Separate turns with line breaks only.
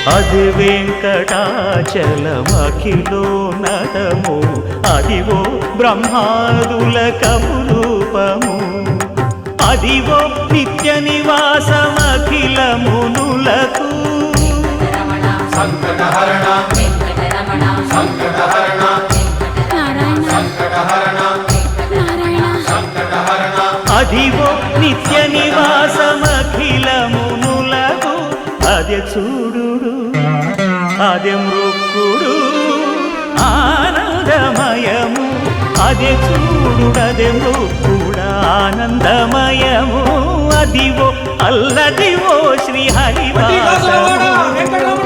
అది వెంకటాచలమఖిలో నటము అదివో బ్రహ్మాదుల కపురూపము అదివో నిత్య నివాసమఖిల మునులకు
సంకటహరణ సంకటహరణ సంకటహరణ సంకటహరణ
అదివో నిత్య నివాసమఖిల మునులకు అదే చూడు అదే మృక్కుడు ఆనందమయము అదే చూడు అదే మృక్కుడు ఆనందమయము అదివో అల్లదివో శ్రీ హరివాసము